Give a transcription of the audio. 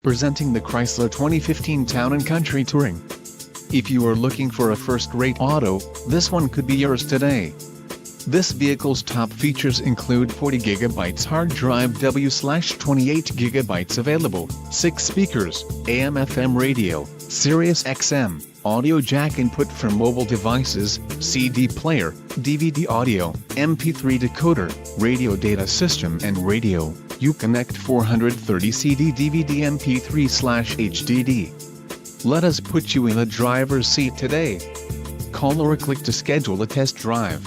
Presenting the Chrysler 2015 Town & Country Touring. If you are looking for a first-rate auto, this one could be yours today. This vehicle's top features include 40GB hard drive W/28GB available, 6 speakers, AM/FM radio, Sirius XM, audio jack input for mobile devices, CD player, DVD audio, MP3 decoder, radio data system and radio, Uconnect 430 CD DVD MP3/HDD. Let us put you in the driver's seat today. Call or click to schedule a test drive.